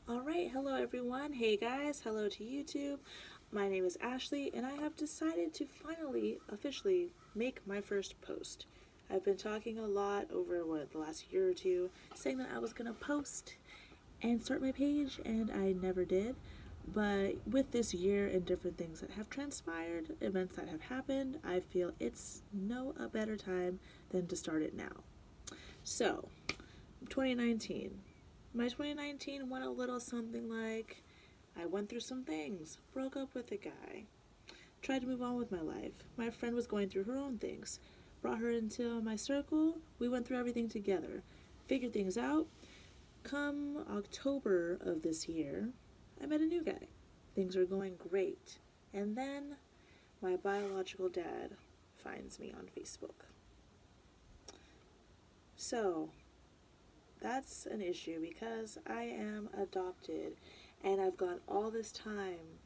Alright, hello everyone. Hey guys, hello to YouTube. My name is Ashley, and I have decided to finally, officially, make my first post. I've been talking a lot over, the last year or two, saying that I was gonna post and start my page, and I never did. But with this year and different things that have transpired, events that have happened, I feel it's no a better time than to start it now. So, 2019. My 2019 went a little something like I went through some things, broke up with a guy, tried to move on with my life. My friend was going through her own things, brought her into my circle. We went through everything together, figured things out. Come October of this year, I met a new guy. Things were going great. And then my biological dad finds me on Facebook. So, that's an issue because I am adopted and I've gone all this time.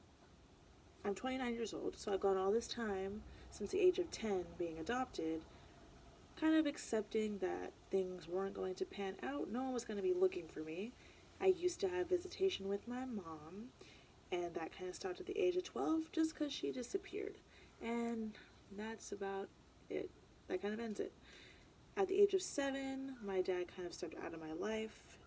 I'm 29 years old, so I've gone all this time since the age of 10 being adopted, kind of accepting that things weren't going to pan out. No one was going to be looking for me. I used to have visitation with my mom, and that kind of stopped at the age of 12 just because she disappeared. And that's about it. That kind of ends it. At the age of 7, my dad kind of stepped out of my life.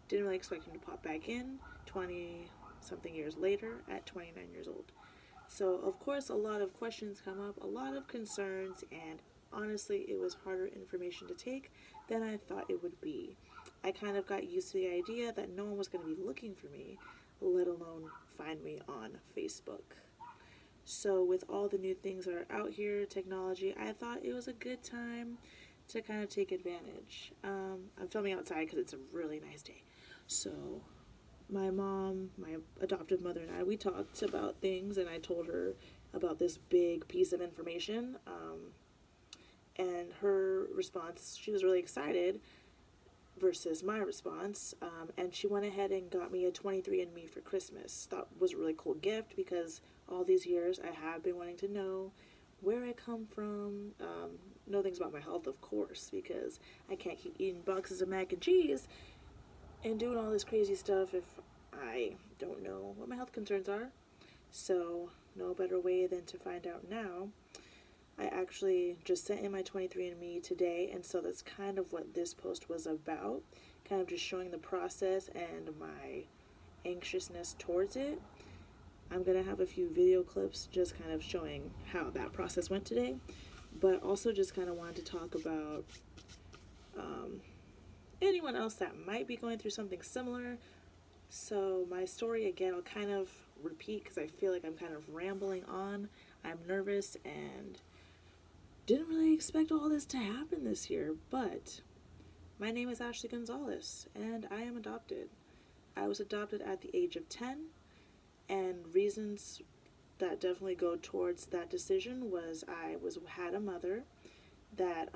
Didn't really expect him to pop back in 20 something years later at 29 years old. So, of course, a lot of questions come up, a lot of concerns, and honestly, it was harder information to take than I thought it would be. I kind of got used to the idea that no one was going to be looking for me, let alone find me on Facebook. So, with all the new things that are out here, technology, I thought it was a good time to kind of take advantage. I'm filming outside because it's a really nice day. So, my mom, my adoptive mother, and I, we talked about things, and I told her about this big piece of information. And her response, she was really excited versus my response. And she went ahead and got me a 23&Me for Christmas. That was a really cool gift because all these years I have been wanting to know where I come from, know things about my health, of course, because I can't keep eating boxes of mac and cheese and doing all this crazy stuff if I don't know what my health concerns are. So, no better way than to find out now. I actually just sent in my 23&Me today, and so that's kind of what this post was about. Kind of just showing the process and my anxiousness towards it. I'm going to have a few video clips just kind of showing how that process went today, but also just kind of wanted to talk about anyone else that might be going through something similar. So, my story again, I'll kind of repeat because I feel like I'm kind of rambling on. I'm nervous and didn't really expect all this to happen this year, but my name is Ashley Gonzalez and I am adopted. I was adopted at the age of 10, and reasons that definitely go towards that decision was I had a mother that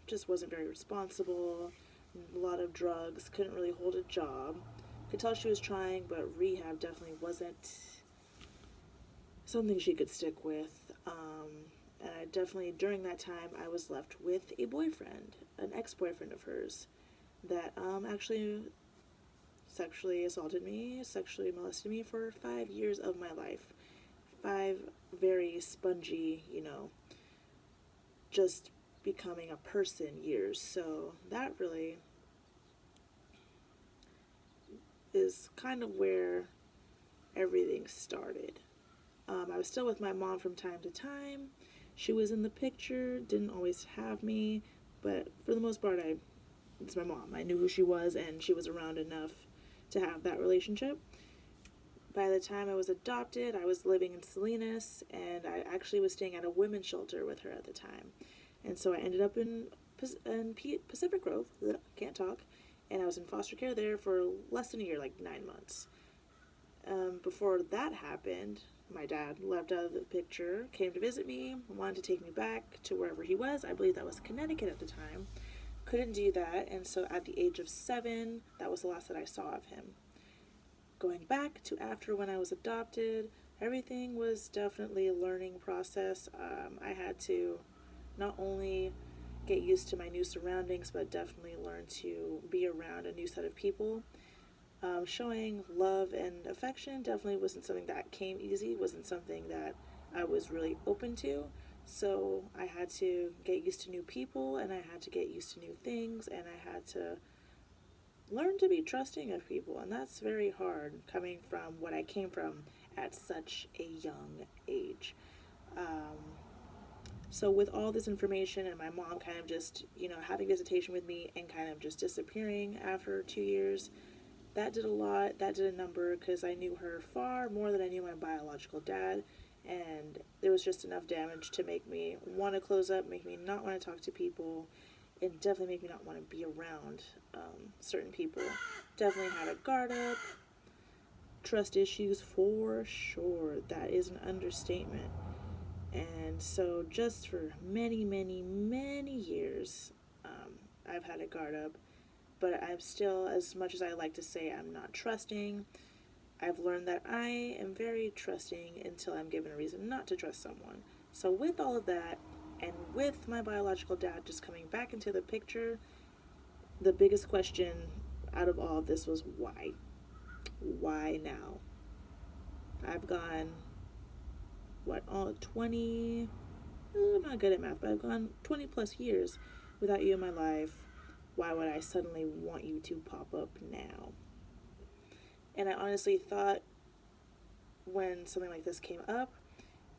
just wasn't very responsible, a lot of drugs, couldn't really hold a job. Could tell she was trying, but rehab definitely wasn't something she could stick with. And I definitely, during that time, I was left with a boyfriend, an ex-boyfriend of hers, that actually sexually assaulted me, sexually molested me for 5 years of my life. 5 very spongy, just becoming a person years. So that really is kind of where everything started. I was still with my mom from time to time. She was in the picture, didn't always have me, but for the most part, it's my mom. I knew who she was, and she was around enough to have that relationship. By the time I was adopted, I was living in Salinas, and I actually was staying at a women's shelter with her at the time. And so I ended up in Pacific Grove, can't talk, and I was in foster care there for less than a year, like 9 months. Before that happened, my dad left out of the picture, came to visit me, wanted to take me back to wherever he was. I believe that was Connecticut at the time. Couldn't do that, and so at the age of 7, that was the last that I saw of him. Going back to after when I was adopted, everything was definitely a learning process. I had to not only get used to my new surroundings, but definitely learn to be around a new set of people. Showing love and affection definitely wasn't something that came easy, wasn't something that I was really open to. So I had to get used to new people, and I had to get used to new things, and I had to learn to be trusting of people. And that's very hard coming from what I came from at such a young age. Um, so with all this information and my mom kind of just, having visitation with me and kind of just disappearing after 2 years, that did a lot. That did a number because I knew her far more than I knew my biological dad. And there was just enough damage to make me want to close up, make me not want to talk to people, and definitely make me not want to be around certain people. Definitely had a guard up. Trust issues for sure. That is an understatement. And so, just for many, many, many years, I've had a guard up. But I'm still, as much as I like to say I'm not trusting, I've learned that I am very trusting until I'm given a reason not to trust someone. So, with all of that, and with my biological dad just coming back into the picture, the biggest question out of all of this was why? Why now? I've gone, all 20, I'm not good at math, but I've gone 20 plus years without you in my life. Why would I suddenly want you to pop up now? And I honestly thought when something like this came up,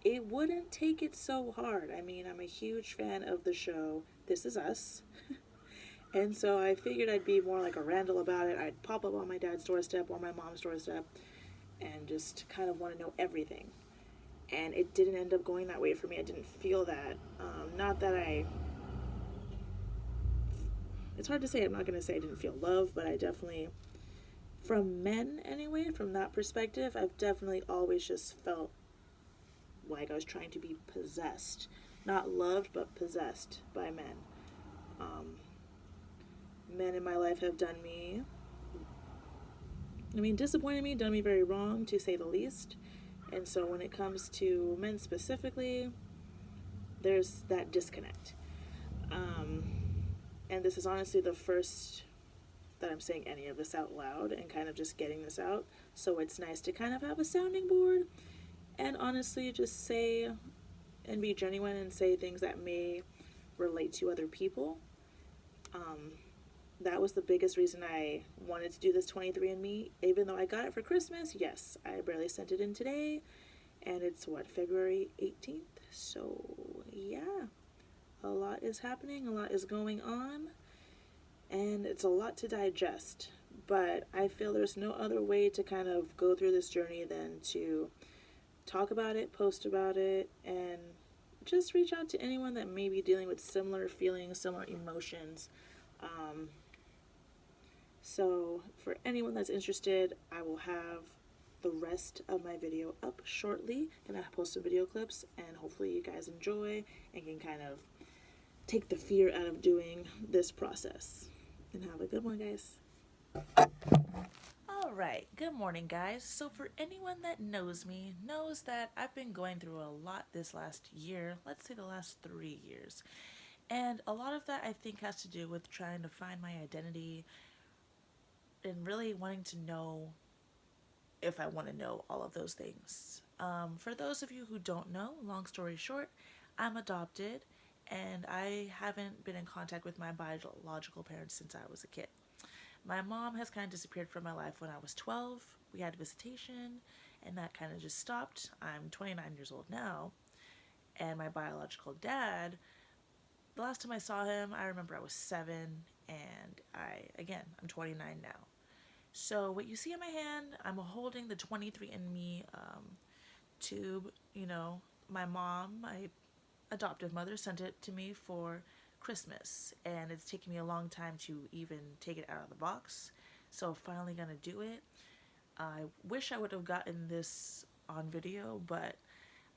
it wouldn't take it so hard. I mean, I'm a huge fan of the show This Is Us. And so I figured I'd be more like a Randall about it. I'd pop up on my dad's doorstep or my mom's doorstep and just kind of want to know everything. And it didn't end up going that way for me. I didn't feel that. Not that I. It's hard to say. I'm not going to say I didn't feel love, but I definitely, from men anyway, from that perspective, I've definitely always just felt like I was trying to be possessed. Not loved, but possessed by men. Um, Men in my life have disappointed me, done me very wrong, to say the least. And so when it comes to men specifically, there's that disconnect. Um, and this is honestly the first that I'm saying any of this out loud and kind of just getting this out. So it's nice to kind of have a sounding board and honestly just say and be genuine and say things that may relate to other people. Um, that was the biggest reason I wanted to do this 23&Me. Even though I got it for Christmas, yes, I barely sent it in today. And it's February 18th? So, yeah, a lot is happening, a lot is going on, and it's a lot to digest. But I feel there's no other way to kind of go through this journey than to talk about it, post about it, and just reach out to anyone that may be dealing with similar feelings, similar emotions. Um, so, for anyone that's interested, I will have the rest of my video up shortly. Gonna post some video clips, and hopefully you guys enjoy and can kind of take the fear out of doing this process. And have a good one, guys. All right, good morning, guys. So, for anyone that knows me, knows that I've been going through a lot this last year, let's say the last 3 years. And a lot of that I think has to do with trying to find my identity and really wanting to know if I want to know all of those things. For those of you who don't know, long story short, I'm adopted and I haven't been in contact with my biological parents since I was a kid. My mom has kind of disappeared from my life when I was 12. We had visitation, and that kind of just stopped. I'm 29 years old now, and my biological dad, the last time I saw him, I remember I was 7, and I'm 29 now. So what you see in my hand, I'm holding the 23&Me tube. My mom, my adoptive mother, sent it to me for Christmas, and it's taken me a long time to even take it out of the box. So finally gonna do it. I wish I would have gotten this on video, but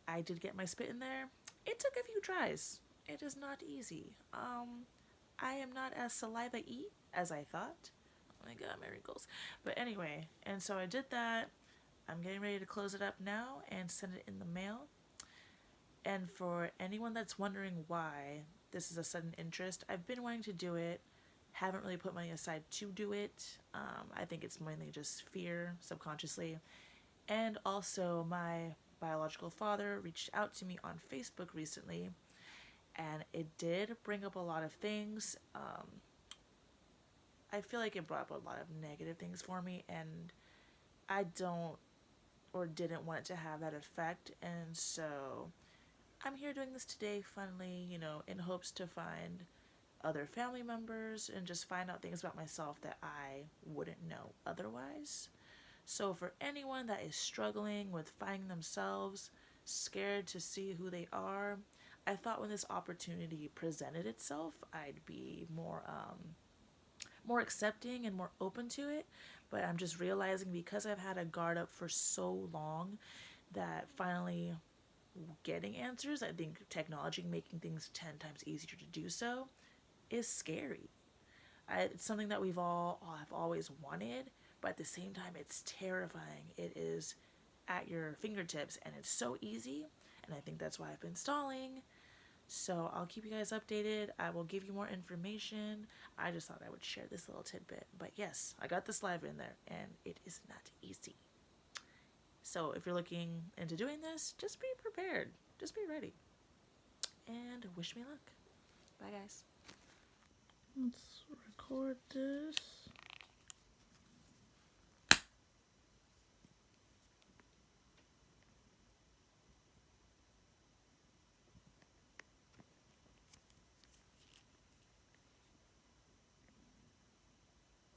I did get my spit in there. It took a few tries. It is not easy. I am not as saliva-y as I thought. Oh my god, my wrinkles. But anyway, and so I did that. I'm getting ready to close it up now and send it in the mail. And for anyone that's wondering why this is a sudden interest, I've been wanting to do it haven't really put money aside to do it. I think it's mainly just fear subconsciously. And also, my biological father reached out to me on Facebook recently, and it did bring up a lot of things. I feel like it brought up a lot of negative things for me, and I don't or didn't want it to have that effect. And so I'm here doing this today, finally, in hopes to find other family members and just find out things about myself that I wouldn't know otherwise. So, for anyone that is struggling with finding themselves, scared to see who they are, I thought when this opportunity presented itself, I'd be more accepting and more open to it. But I'm just realizing because I've had a guard up for so long that finally getting answers, I think technology making things 10 times easier to do so, is scary. It's something that have always wanted, but at the same time, it's terrifying. It is at your fingertips, and it's so easy. And I think that's why I've been stalling. So I'll keep you guys updated. I will give you more information. I just thought I would share this little tidbit. But yes, I got the saliva in there, and it is not easy. So if you're looking into doing this, just be prepared. Just be ready. And wish me luck. Bye, guys. Let's record this.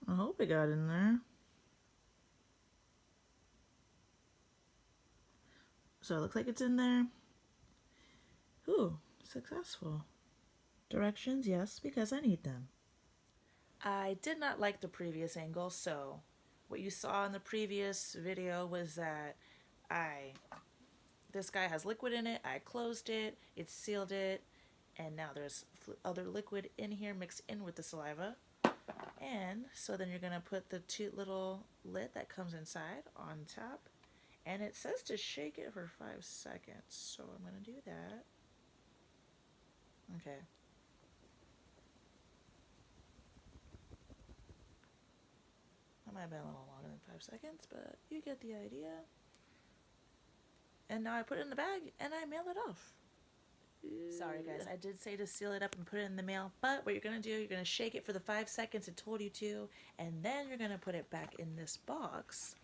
I hope it got in there. So it looks like it's in there. Ooh, successful. Directions, yes, because I need them. I did not like the previous angle, so what you saw in the previous video was that this guy has liquid in it, I closed it, it sealed it, and now there's other liquid in here mixed in with the saliva. And so then you're going to put the cute little lid that comes inside on top. And it says to shake it for 5 seconds. So I'm going to do that. Okay. That might have been a little longer than 5 seconds, but you get the idea. And now I put it in the bag and I mail it off. Sorry guys, I did say to seal it up and put it in the mail, but what you're going to do, you're going to shake it for the 5 seconds it told you to, and then you're going to put it back in this box,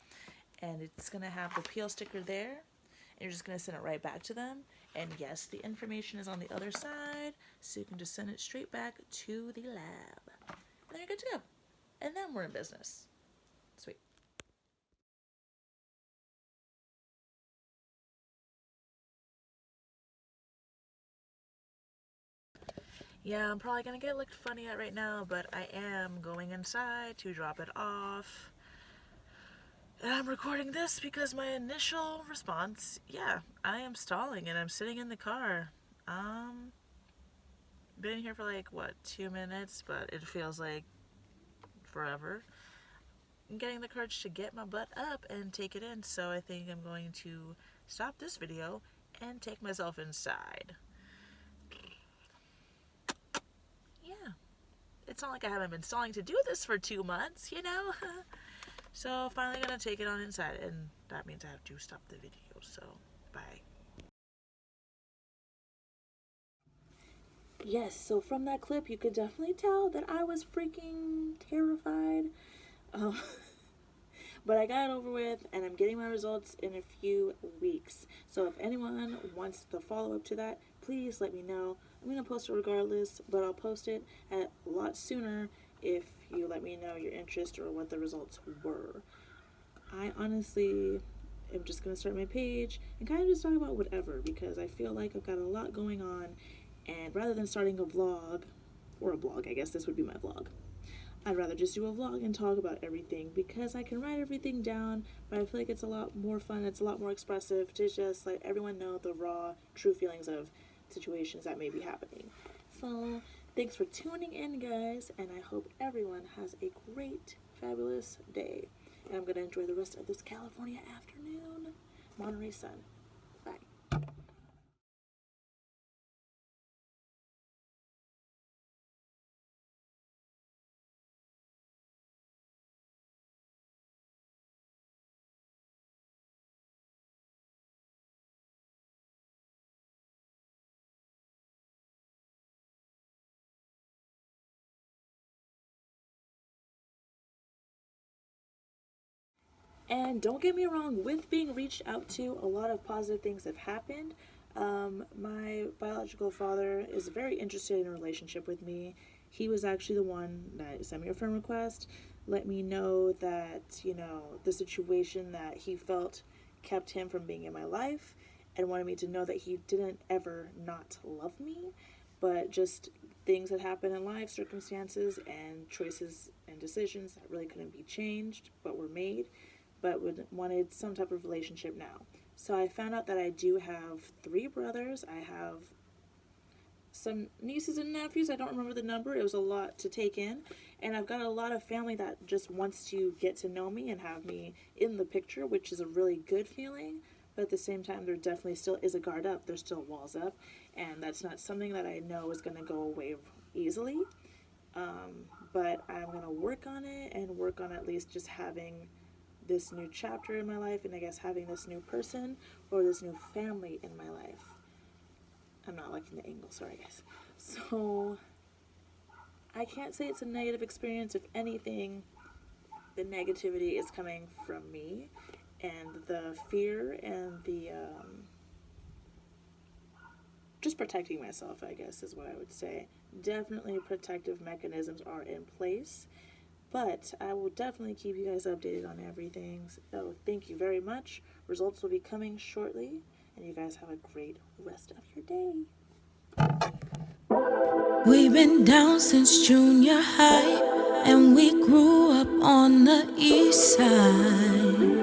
and it's going to have the peel sticker there, and you're just going to send it right back to them, and yes, the information is on the other side, so you can just send it straight back to the lab, and then you're good to go, and then we're in business. Sweet. Yeah, I'm probably gonna get looked funny at right now, but I am going inside to drop it off. And I'm recording this because my initial response, yeah, I am stalling and I'm sitting in the car. Been here for like, what, 2 minutes, but it feels like forever. I'm getting the courage to get my butt up and take it in, so I think I'm going to stop this video and take myself inside. Yeah. It's not like I haven't been stalling to do this for 2 months, you know? So finally gonna take it on inside, and that means I have to stop the video, so bye. Yes, so from that clip, you could definitely tell that I was freaking terrified. Um, but I got it over with, and I'm getting my results in a few weeks. So if anyone wants the follow up to that, please let me know. I'm going to post it regardless, but I'll post it a lot sooner if you let me know your interest or what the results were. I honestly am just going to start my page and kind of just talk about whatever because I feel like I've got a lot going on. And rather than starting a vlog, or a blog, I guess this would be my vlog, I'd rather just do a vlog and talk about everything because I can write everything down, but I feel like it's a lot more fun, it's a lot more expressive to just let everyone know the raw, true feelings of situations that may be happening. So, thanks for tuning in, guys, and I hope everyone has a great, fabulous day. And I'm going to enjoy the rest of this California afternoon. Monterey sun. Bye. And don't get me wrong, with being reached out to, a lot of positive things have happened. My biological father is very interested in a relationship with me. He was actually the one that sent me a friend request, let me know that, the situation that he felt kept him from being in my life, and wanted me to know that he didn't ever not love me, but just things that happen in life, circumstances, and choices and decisions that really couldn't be changed but were made, but wanted some type of relationship now. So I found out that I do have three brothers. I have some nieces and nephews. I don't remember the number. It was a lot to take in. And I've got a lot of family that just wants to get to know me and have me in the picture, which is a really good feeling. But at the same time, there definitely still is a guard up. There's still walls up. And that's not something that I know is going to go away easily. But I'm going to work on it and work on at least just having this new chapter in my life, and I guess having this new person or this new family in my life. I'm not liking the angle, sorry guys. So I can't say it's a negative experience. If anything, the negativity is coming from me, and the fear and the just protecting myself, I guess, is what I would say. Definitely protective mechanisms are in place, but I will definitely keep you guys updated on everything. So thank you very much. Results will be coming shortly, and you guys have a great rest of your day. We've been down since junior high, and we grew up on the east side.